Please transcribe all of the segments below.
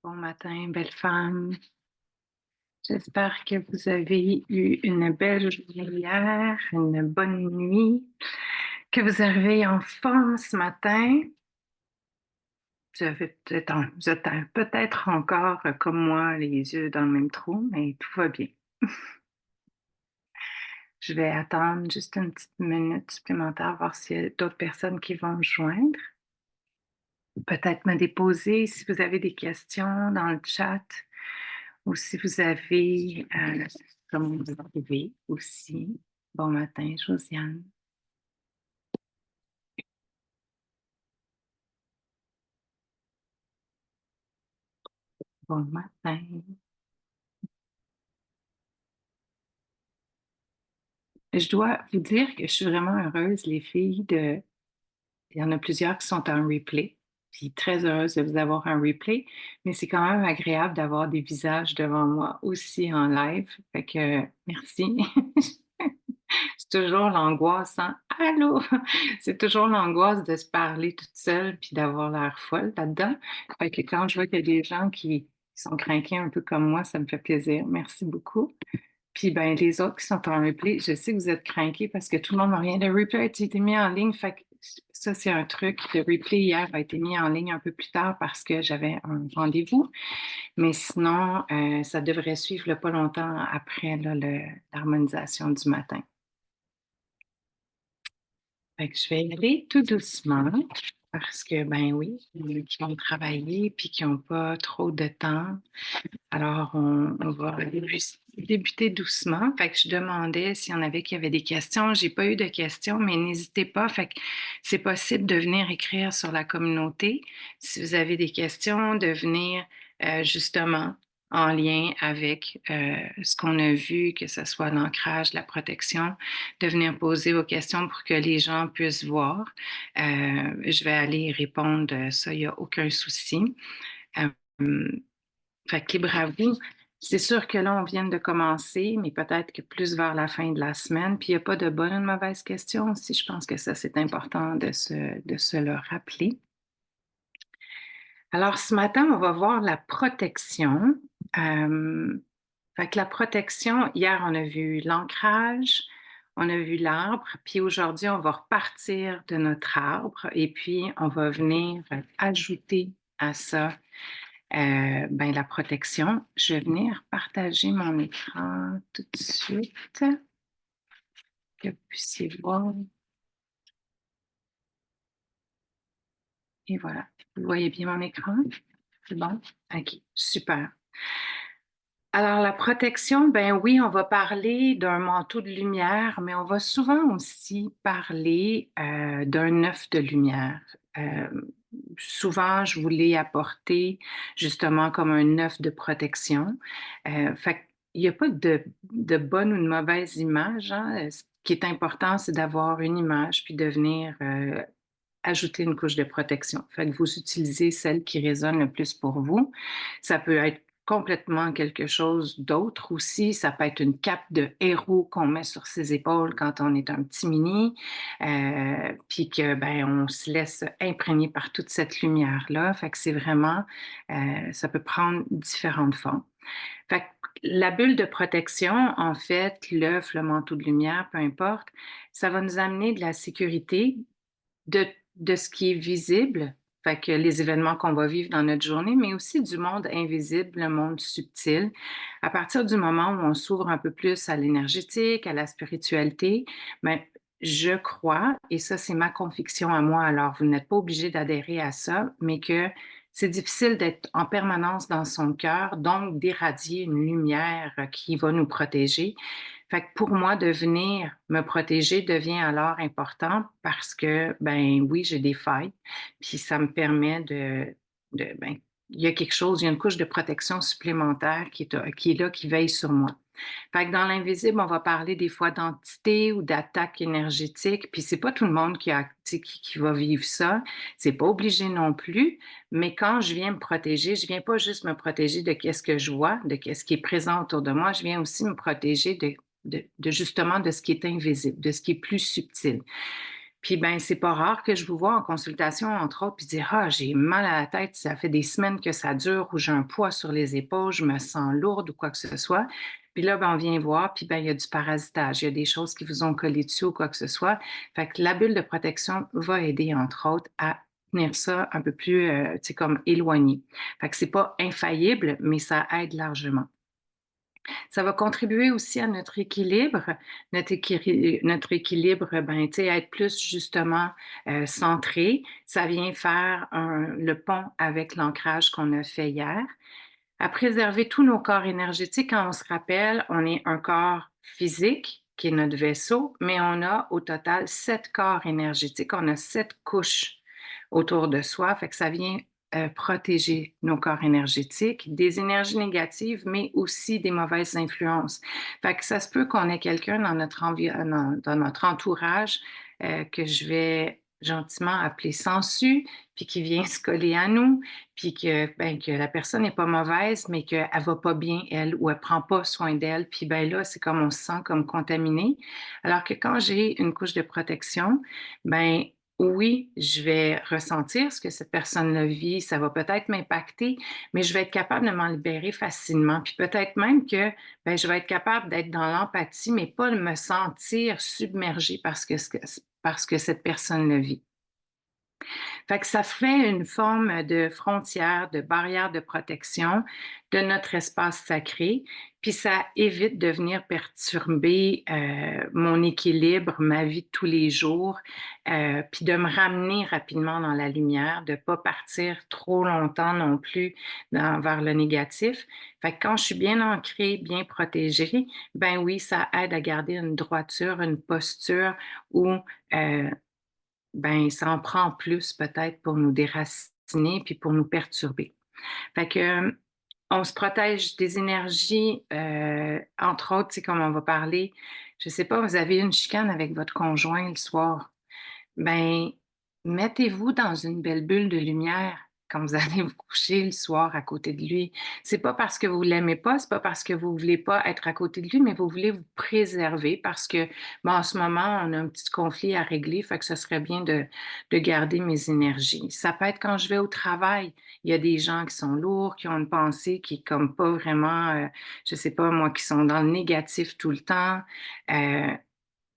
Bon matin, belle femme. J'espère que vous avez eu une belle journée hier, une bonne nuit, que vous arrivez en forme ce matin. Vous êtes peut-être encore comme moi, les yeux dans le même trou, mais tout va bien. Je vais attendre juste une petite minute supplémentaire, voir s'il y a d'autres personnes qui vont me joindre. Peut-être me déposer si vous avez des questions dans le chat. Ou si vous avez, comme vous arrivez aussi. Bon matin, Josiane. Bon matin. Je dois vous dire que je suis vraiment heureuse, les filles, il y en a plusieurs qui sont en replay. Puis très heureuse de vous avoir en replay, mais c'est quand même agréable d'avoir des visages devant moi aussi en live. Fait que merci. C'est toujours l'angoisse, hein? Allô? C'est toujours l'angoisse de se parler toute seule puis d'avoir l'air folle là-dedans. Fait que quand je vois qu'il y a des gens qui sont craqués un peu comme moi, ça me fait plaisir. Merci beaucoup. Puis ben les autres qui sont en replay, je sais que vous êtes craqués parce que tout le monde n'a rien. Le replay a été mis en ligne. Fait que ça, c'est un truc. Le replay hier a été mis en ligne un peu plus tard parce que j'avais un rendez-vous. Mais sinon, ça devrait suivre là, pas longtemps après là, l'harmonisation du matin. Fait que je vais y aller tout doucement parce que, ben oui, qui vont travailler puis qui n'ont pas trop de temps. Alors, on va débuter doucement. Fait que je demandais s'il y en avait qui avaient des questions. J'ai pas eu de questions, mais n'hésitez pas. Fait que c'est possible de venir écrire sur la communauté. Si vous avez des questions, de venir justement en lien avec ce qu'on a vu, que ce soit l'ancrage, la protection, de venir poser vos questions pour que les gens puissent voir. Je vais aller répondre ça, il n'y a aucun souci. Euh, fait que libre à vous. C'est sûr que là, on vient de commencer, mais peut-être que plus vers la fin de la semaine. Puis il n'y a pas de bonne ou de mauvaise question aussi. Je pense que ça, c'est important de se le rappeler. Alors, ce matin, on va voir la protection. Fait que la protection, hier, on a vu l'ancrage, on a vu l'arbre, puis aujourd'hui, on va repartir de notre arbre et puis on va venir ajouter à ça ben, la protection. Je vais venir partager mon écran tout de suite, que vous puissiez voir. Et voilà. Vous voyez bien mon écran? C'est bon? OK, super. Alors, la protection, ben oui, on va parler d'un manteau de lumière, mais on va souvent aussi parler d'un œuf de lumière. Euh, Souvent, je voulais apporter justement comme un œuf de protection. Fait qu'il n'y a pas de bonne ou de mauvaise image, hein. Ce qui est important, c'est d'avoir une image puis de venir ajouter une couche de protection. Fait que vous utilisez celle qui résonne le plus pour vous. Ça peut être complètement quelque chose d'autre aussi. Ça peut être une cape de héros qu'on met sur ses épaules quand on est un petit mini, puis que ben on se laisse imprégner par toute cette lumière-là. Fait que c'est vraiment, ça peut prendre différentes formes. Fait que la bulle de protection, en fait, l'œuf, le manteau de lumière, peu importe, ça va nous amener de la sécurité, de ce qui est visible, fait que les événements qu'on va vivre dans notre journée, mais aussi du monde invisible, le monde subtil. À partir du moment où on s'ouvre un peu plus à l'énergétique, à la spiritualité, ben, je crois, et ça c'est ma conviction à moi, alors vous n'êtes pas obligé d'adhérer à ça, mais que c'est difficile d'être en permanence dans son cœur, donc d'irradier une lumière qui va nous protéger. Fait que pour moi, de venir me protéger devient alors important parce que, ben oui, j'ai des failles, puis ça me permet ben, il y a quelque chose, il y a une couche de protection supplémentaire qui est là, qui veille sur moi. Fait que dans l'invisible, on va parler des fois d'entité ou d'attaque énergétique, puis c'est pas tout le monde qui va vivre ça, c'est pas obligé non plus, mais quand je viens me protéger, je viens pas juste me protéger de qu'est-ce que je vois, de qu'est-ce qui est présent autour de moi, je viens aussi me protéger de justement de ce qui est invisible, de ce qui est plus subtil. Puis ben, c'est pas rare que je vous vois en consultation, entre autres, puis dire: «Ah, j'ai mal à la tête, ça fait des semaines que ça dure» ou «J'ai un poids sur les épaules, je me sens lourde» ou quoi que ce soit. Puis là, ben, on vient voir, puis ben, il y a du parasitage, il y a des choses qui vous ont collé dessus ou quoi que ce soit. Fait que la bulle de protection va aider, entre autres, à tenir ça un peu plus, tu sais, comme éloigné. Fait que c'est pas infaillible, mais ça aide largement. Ça va contribuer aussi à notre équilibre. Notre équilibre, ben, tu sais, être plus justement, centré. Ça vient faire le pont avec l'ancrage qu'on a fait hier. À préserver tous nos corps énergétiques. Quand on se rappelle, on est un corps physique qui est notre vaisseau, mais on a au total 7 corps énergétiques. On a 7 couches autour de soi, fait que ça vient, protéger nos corps énergétiques des énergies négatives, mais aussi des mauvaises influences. Fait que ça se peut qu'on ait quelqu'un dans notre dans notre entourage, que je vais gentiment appeler sensu, puis qui vient se coller à nous, puis que, ben, que la personne n'est pas mauvaise, mais qu'elle va pas bien, elle, ou elle prend pas soin d'elle. Puis ben là, c'est comme on se sent comme contaminé. Alors que quand j'ai une couche de protection, ben oui, je vais ressentir ce que cette personne-là vit, ça va peut-être m'impacter, mais je vais être capable de m'en libérer facilement. Puis peut-être même que ben, je vais être capable d'être dans l'empathie, mais pas de me sentir submergée parce que cette personne le vit. Fait que ça fait une forme de frontière, de barrière de protection de notre espace sacré, puis ça évite de venir perturber, mon équilibre, ma vie de tous les jours, puis de me ramener rapidement dans la lumière, de pas partir trop longtemps non plus vers le négatif. Fait que quand je suis bien ancrée, bien protégée, ben oui, ça aide à garder une droiture, une posture où, heu ben, ça en prend plus peut-être pour nous déraciner puis pour nous perturber. Fait que, on se protège des énergies, entre autres, tu sais, comme on va parler, je sais pas, vous avez une chicane avec votre conjoint le soir. Ben, mettez-vous dans une belle bulle de lumière quand vous allez vous coucher le soir à côté de lui. C'est pas parce que vous l'aimez pas, c'est pas parce que vous voulez pas être à côté de lui, mais vous voulez vous préserver parce que, bon, en ce moment, on a un petit conflit à régler, fait que ce serait bien de garder mes énergies. Ça peut être quand je vais au travail. Il y a des gens qui sont lourds, qui ont une pensée qui est comme pas vraiment, je sais pas moi, qui sont dans le négatif tout le temps. Euh,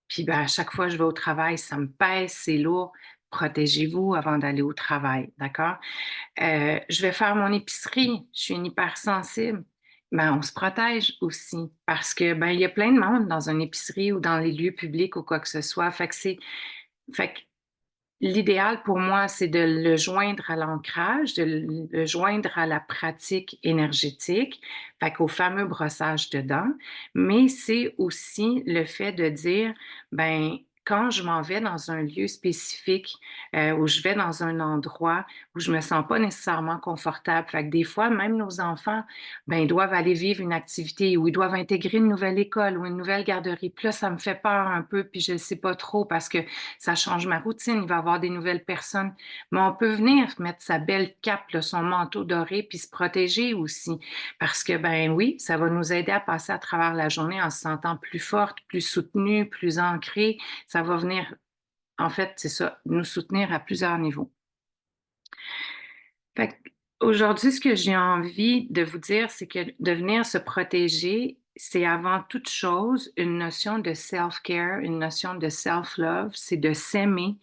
puis ben, à chaque fois que je vais au travail, ça me pèse, c'est lourd. Protégez-vous avant d'aller au travail, d'accord? Je vais faire mon épicerie, je suis une hypersensible. Ben, on se protège aussi parce que, ben, il y a plein de monde dans une épicerie ou dans les lieux publics ou quoi que ce soit. Fait que l'idéal pour moi, c'est de le joindre à l'ancrage, de le joindre à la pratique énergétique, fait qu'au fameux brossage de dents, mais c'est aussi le fait de dire, ben, quand je m'en vais dans un lieu spécifique, où je vais dans un endroit où je me sens pas nécessairement confortable, fait que des fois, même nos enfants, ben, ils doivent aller vivre une activité ou ils doivent intégrer une nouvelle école ou une nouvelle garderie. Puis là, ça me fait peur un peu, puis je sais pas trop parce que ça change ma routine, il va y avoir des nouvelles personnes. Mais on peut venir mettre sa belle cape, là, son manteau doré, puis se protéger aussi. Parce que, ben oui, ça va nous aider à passer à travers la journée en se sentant plus forte, plus soutenue, plus ancrée. Ça va venir, en fait, c'est ça, nous soutenir à plusieurs niveaux. Fait aujourd'hui, ce que j'ai envie de vous dire, c'est que de venir se protéger, c'est avant toute chose une notion de self-care, une notion de self-love, c'est de s'aimer,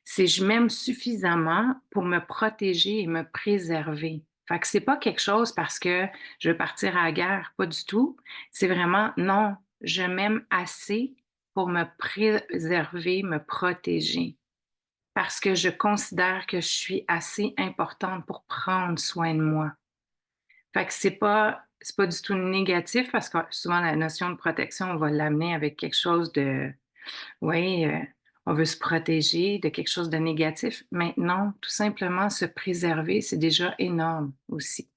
c'est je m'aime suffisamment pour me protéger et me préserver. Fait que c'est pas quelque chose parce que je veux partir à la guerre, pas du tout. C'est vraiment non, je m'aime assez pour me préserver, me protéger. Parce que je considère que je suis assez importante pour prendre soin de moi. Fait que c'est pas du tout négatif parce que souvent la notion de protection, on va l'amener avec quelque chose de oui, on veut se protéger de quelque chose de négatif. Mais non, tout simplement se préserver, c'est déjà énorme aussi.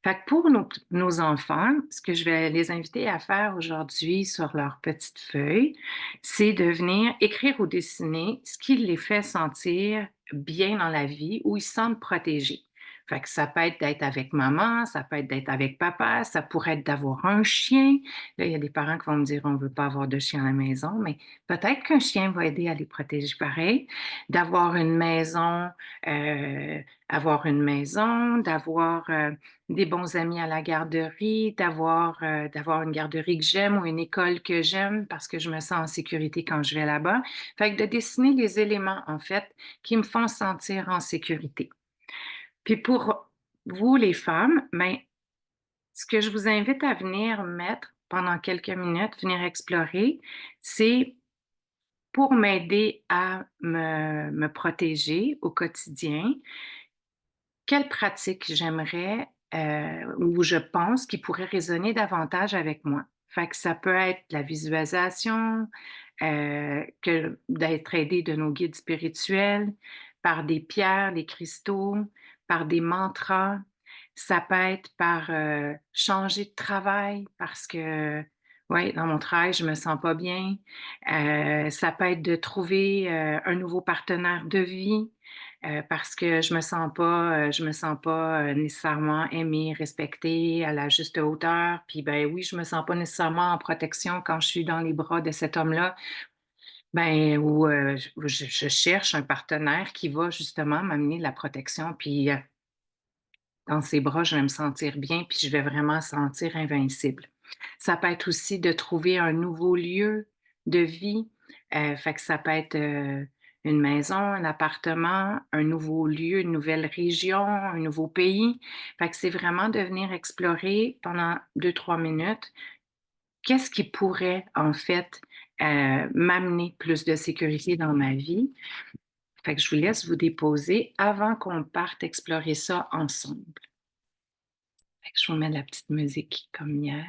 Fait que pour nos enfants, ce que je vais les inviter à faire aujourd'hui sur leur petite feuille, c'est de venir écrire ou dessiner ce qui les fait sentir bien dans la vie, où ils se sentent protégés. Fait que ça peut être d'être avec maman, ça peut être d'être avec papa, ça pourrait être d'avoir un chien. Là, il y a des parents qui vont me dire: «On veut pas avoir de chien à la maison», mais peut-être qu'un chien va aider à les protéger pareil. D'avoir une maison, heu, d'avoir, des bons amis à la garderie, d'avoir une garderie que j'aime ou une école que j'aime parce que je me sens en sécurité quand je vais là-bas. Fait que de dessiner les éléments, en fait, qui me font sentir en sécurité. Puis pour vous, les femmes, ben, ce que je vous invite à venir mettre pendant quelques minutes, venir explorer, c'est pour m'aider à me protéger au quotidien, quelle pratique j'aimerais, ou je pense qui pourrait résonner davantage avec moi? Fait que ça peut être la visualisation, que d'être aidé de nos guides spirituels, par des pierres, des cristaux, par des mantras. Ça peut être par, changer de travail parce que, ouais, dans mon travail, je me sens pas bien. Ça peut être de trouver, un nouveau partenaire de vie. Parce que je me sens pas, nécessairement aimée, respectée à la juste hauteur. Puis, ben, oui, je me sens pas nécessairement en protection quand je suis dans les bras de cet homme-là. Ben, ou, je cherche un partenaire qui va justement m'amener de la protection, puis, dans ses bras, je vais me sentir bien, puis je vais vraiment sentir invincible. Ça peut être aussi de trouver un nouveau lieu de vie, fait que ça peut être, une maison, un appartement, un nouveau lieu, une nouvelle région, un nouveau pays. Fait que c'est vraiment de venir explorer pendant 2-3 minutes, qu'est-ce qui pourrait en fait, m'amener plus de sécurité dans ma vie? Fait que je vous laisse vous déposer avant qu'on parte explorer ça ensemble. Fait que je vous mets de la petite musique comme hier.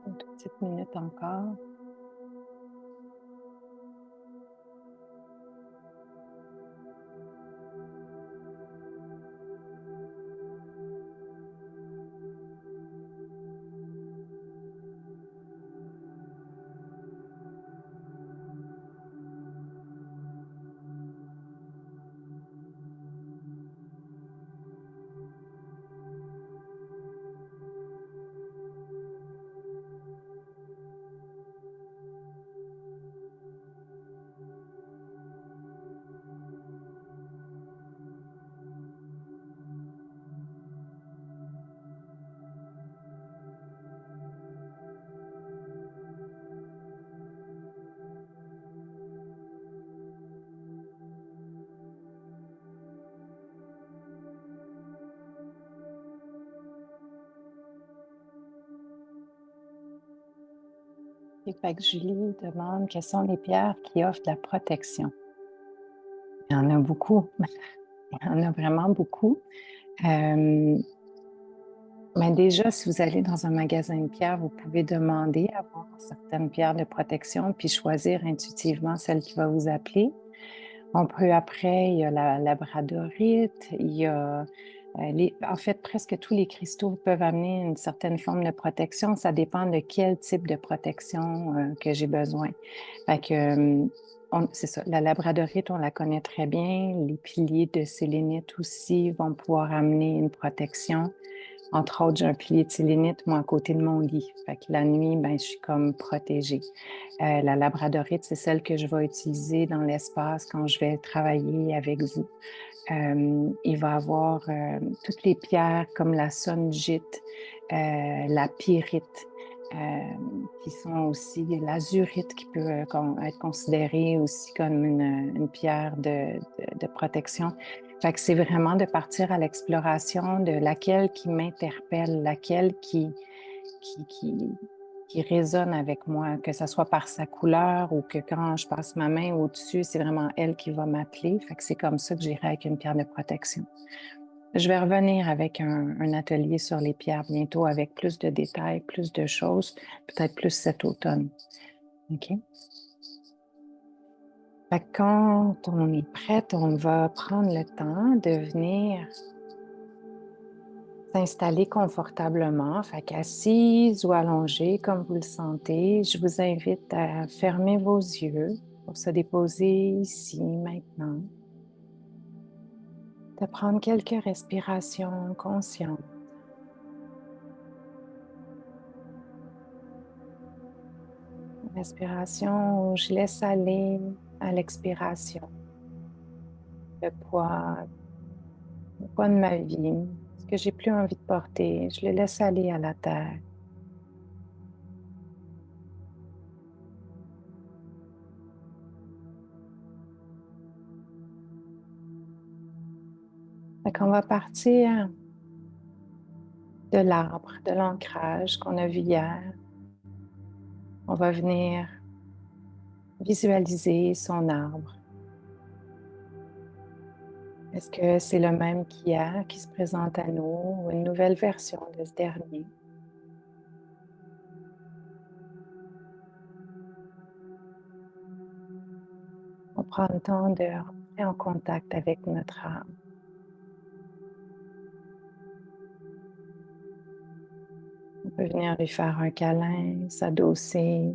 Une toute petite minute encore. Et fait que Julie demande quelles sont les pierres qui offrent de la protection. Il y en a beaucoup. Il y en a vraiment beaucoup. Moi, Mais déjà, si vous allez dans un magasin de pierres, vous pouvez demander à avoir certaines pierres de protection, puis choisir intuitivement celle qui va vous appeler. On peut après, il y a la labradorite, il y a en fait, presque tous les cristaux peuvent amener une certaine forme de protection. Ça dépend de quel type de protection que j'ai besoin. Fait que, c'est ça, la labradorite, on la connaît très bien. Les piliers de sélénite aussi vont pouvoir amener une protection. Entre autres, j'ai un pilier de sélénite, moi, à côté de mon lit. Fait que la nuit, ben, je suis comme protégée. La labradorite, c'est celle que je vais utiliser dans l'espace quand je vais travailler avec vous. Il va y avoir toutes les pierres comme la sonjite, la pyrite, qui sont aussi l'azurite qui peut être considérée aussi comme une pierre de protection. Fait que c'est vraiment de partir à l'exploration de laquelle qui m'interpelle, laquelle qui, qui, qui résonne avec moi, que ce soit par sa couleur ou que quand je passe ma main au-dessus, c'est vraiment elle qui va m'appeler. Fait que c'est comme ça que j'irai avec une pierre de protection. Je vais revenir avec un atelier sur les pierres bientôt avec plus de détails, plus de choses, peut-être plus cet automne. OK? Fait que quand on est prête, on va prendre le temps de venir s'installer confortablement, fait qu'assise ou allongée comme vous le sentez. Je vous invite à fermer vos yeux pour se déposer ici, maintenant, de prendre quelques respirations conscientes. Respiration où je laisse aller à l'expiration le poids de ma vie, ce que j'ai plus envie de porter, je le laisse aller à la terre. Fait qu'on va partir de l'arbre, de l'ancrage qu'on a vu hier. On va venir visualiser son arbre. Est-ce que c'est le même qu'hier qui se présente à nous ou une nouvelle version de ce dernier? On prend le temps de rentrer en contact avec notre arbre. On peut venir lui faire un câlin, s'adosser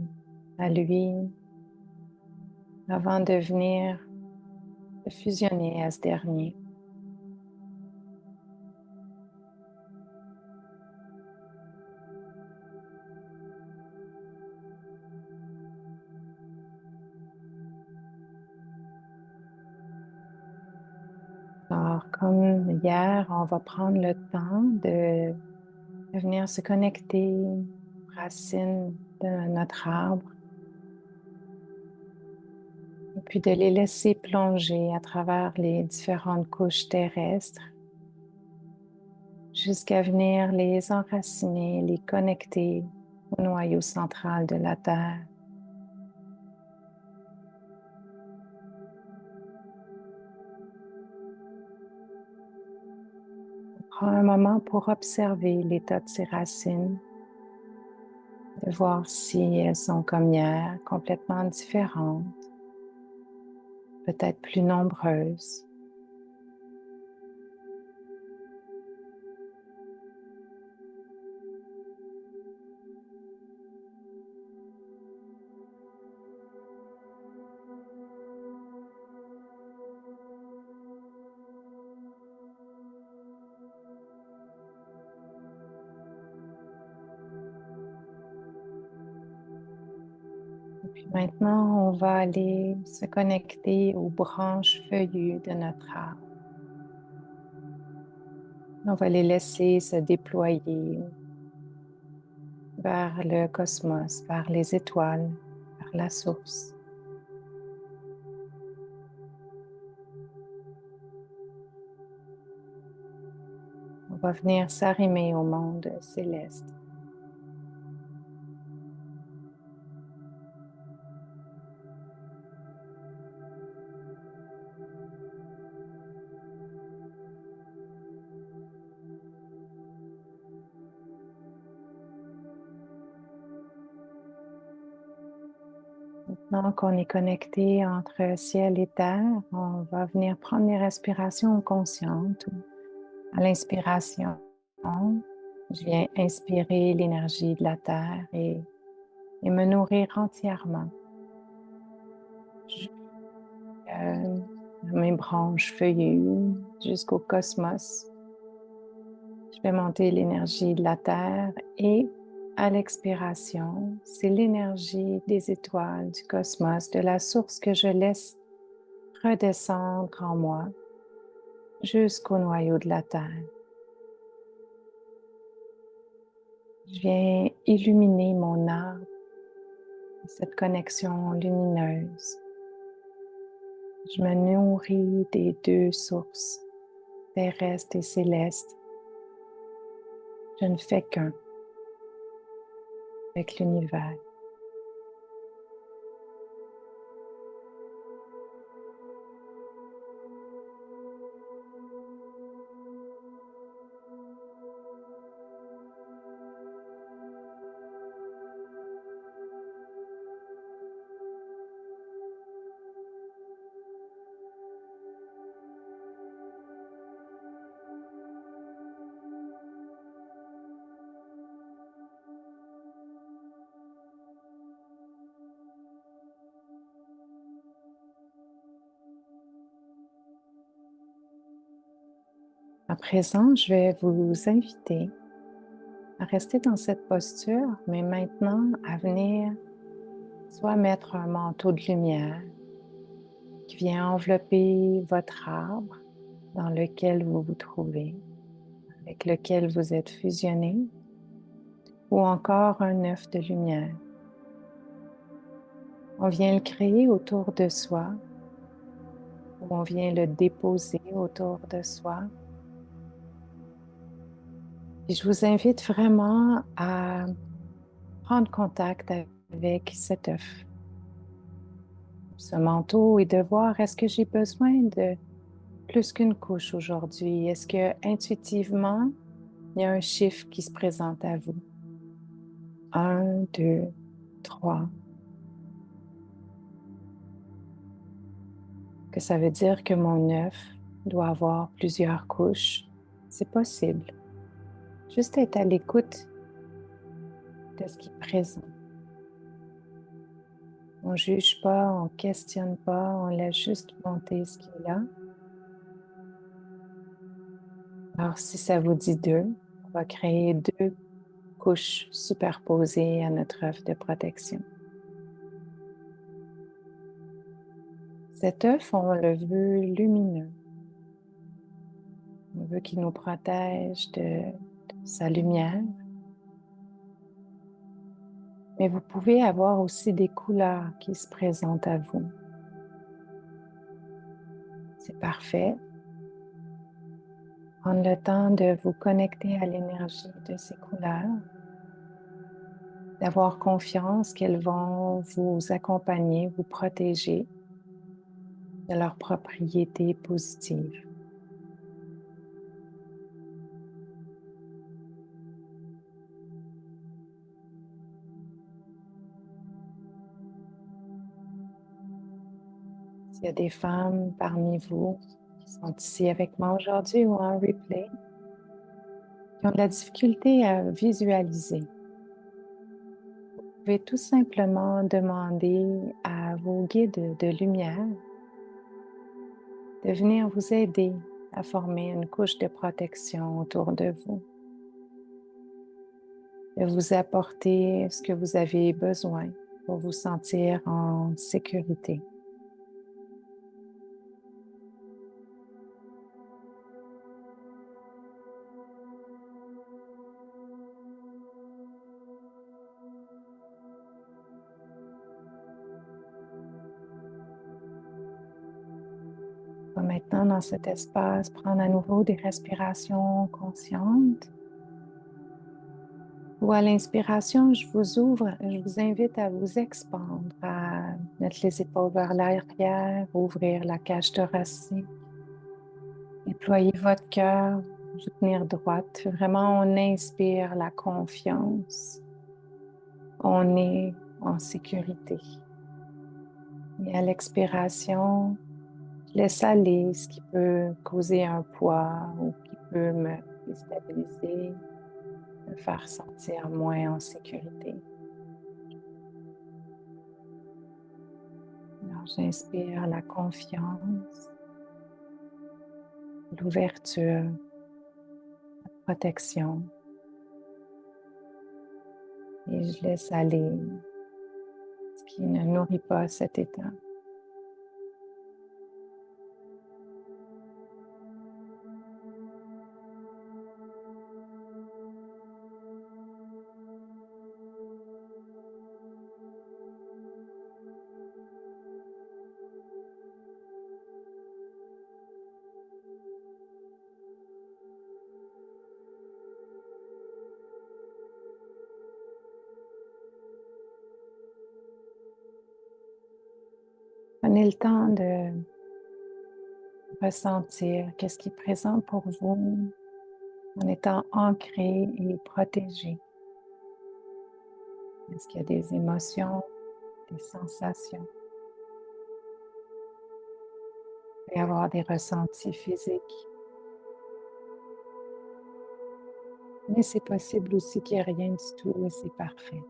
à lui avant de venir se fusionner à ce dernier. Alors, comme hier, on va prendre le temps de venir se connecter aux racines de notre arbre et puis de les laisser plonger à travers les différentes couches terrestres jusqu'à venir les enraciner, les connecter au noyau central de la Terre. Prends un moment pour observer l'état de ces racines, de voir si elles sont comme hier, complètement différentes, peut-être plus nombreuses. Et puis maintenant, on va aller se connecter aux branches feuillues de notre arbre. On va les laisser se déployer vers le cosmos, vers les étoiles, vers la source. On va venir s'arrimer au monde céleste. Maintenant qu'on est connecté entre ciel et terre, on va venir prendre des respirations conscientes. À l'inspiration, je viens inspirer l'énergie de la terre et me nourrir entièrement. Mes branches feuillues jusqu'au cosmos. Je vais monter l'énergie de la terre et à l'expiration, c'est l'énergie des étoiles, du cosmos, de la source que je laisse redescendre en moi jusqu'au noyau de la terre. Je viens illuminer mon arbre, cette connexion lumineuse. Je me nourris des deux sources, terrestres et célestes. Je ne fais qu'un avec l'univers. À présent, je vais vous inviter à rester dans cette posture, mais maintenant à venir soit mettre un manteau de lumière qui vient envelopper votre arbre dans lequel vous vous trouvez, avec lequel vous êtes fusionné, ou encore un œuf de lumière. On vient le créer autour de soi, ou on vient le déposer autour de soi. Et je vous invite vraiment à prendre contact avec cet œuf, ce manteau, et de voir, est-ce que j'ai besoin de plus qu'une couche aujourd'hui? Est-ce que intuitivement, il y a un chiffre qui se présente à vous? 1, 2, 3. Que ça veut dire que mon œuf doit avoir plusieurs couches? C'est possible. Juste être à l'écoute de ce qui est présent. On ne juge pas, on ne questionne pas, on laisse juste monter ce qui est là. Alors, si ça vous dit 2, on va créer 2 couches superposées à notre œuf de protection. Cet œuf, on le veut lumineux. On veut qu'il nous protège de sa lumière. Mais vous pouvez avoir aussi des couleurs qui se présentent à vous. C'est parfait. Prendre le temps de vous connecter à l'énergie de ces couleurs, d'avoir confiance qu'elles vont vous accompagner, vous protéger de leurs propriétés positives. S'il y a des femmes parmi vous qui sont ici avec moi aujourd'hui ou en replay, qui ont de la difficulté à visualiser, vous pouvez tout simplement demander à vos guides de lumière de venir vous aider à former une couche de protection autour de vous, de vous apporter ce que vous avez besoin pour vous sentir en sécurité. On va maintenant, dans cet espace, prendre à nouveau des respirations conscientes. Ou à l'inspiration, je vous invite à vous expandre, à mettre les épaules vers l'arrière, ouvrir la cage thoracique, déployer votre cœur, vous tenir droite. Vraiment, on inspire la confiance. On est en sécurité. Et à l'expiration, je laisse aller ce qui peut causer un poids ou qui peut me déstabiliser, me faire sentir moins en sécurité. Alors, j'inspire la confiance, l'ouverture, la protection et je laisse aller ce qui ne nourrit pas cet état. Prenez le temps de ressentir qu'est-ce qui est présent pour vous en étant ancré et protégé. Est-ce qu'il y a des émotions, des sensations? Il peut y avoir des ressentis physiques. Mais c'est possible aussi qu'il n'y ait rien du tout et c'est parfait.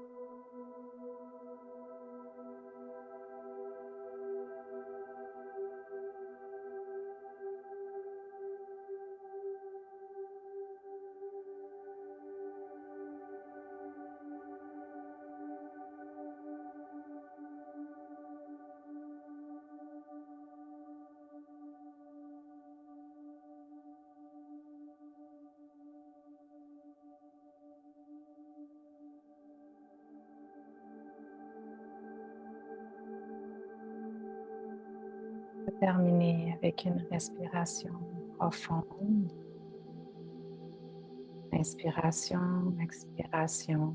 On va terminer avec une respiration profonde. Inspiration, expiration.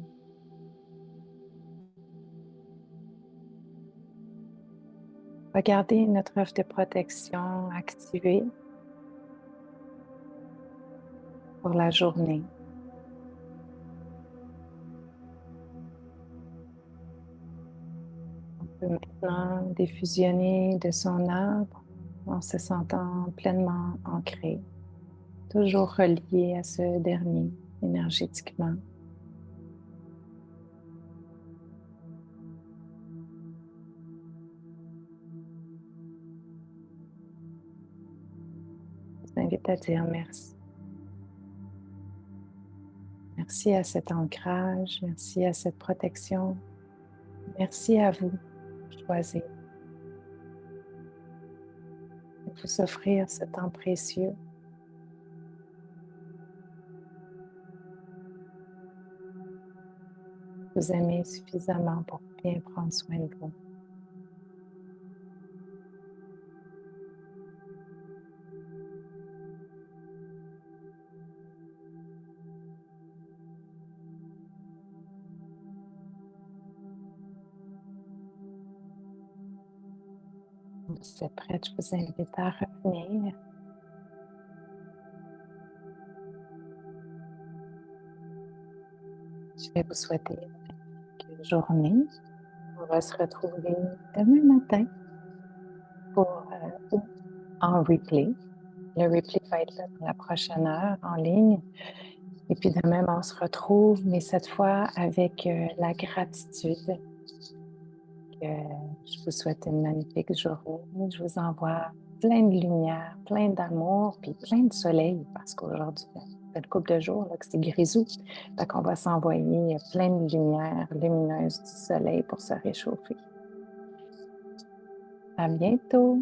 Regardez notre œuf de protection activée pour la journée. On peut maintenant défusionner de son arbre en se sentant pleinement ancré, toujours relié à ce dernier énergétiquement. Je vous invite à dire merci. Merci à cet ancrage, merci à cette protection, merci à vous de choisir de vous offrir ce temps précieux. Vous aimez suffisamment pour bien prendre soin de vous. Quand vous êtes prête, je vous invite à revenir. Je vais vous souhaiter une magnifique journée. On va se retrouver demain matin pour en replay. Le replay va être là dans la prochaine heure en ligne. Et puis demain, on se retrouve, mais cette fois avec la gratitude. Je vous souhaite une magnifique journée. Je vous envoie plein de lumière, plein d'amour, puis plein de soleil, parce qu'aujourd'hui, ça fait une couple de jours là, que c'est grisou. Fait qu'on va s'envoyer plein de lumière lumineuse du soleil pour se réchauffer. À bientôt!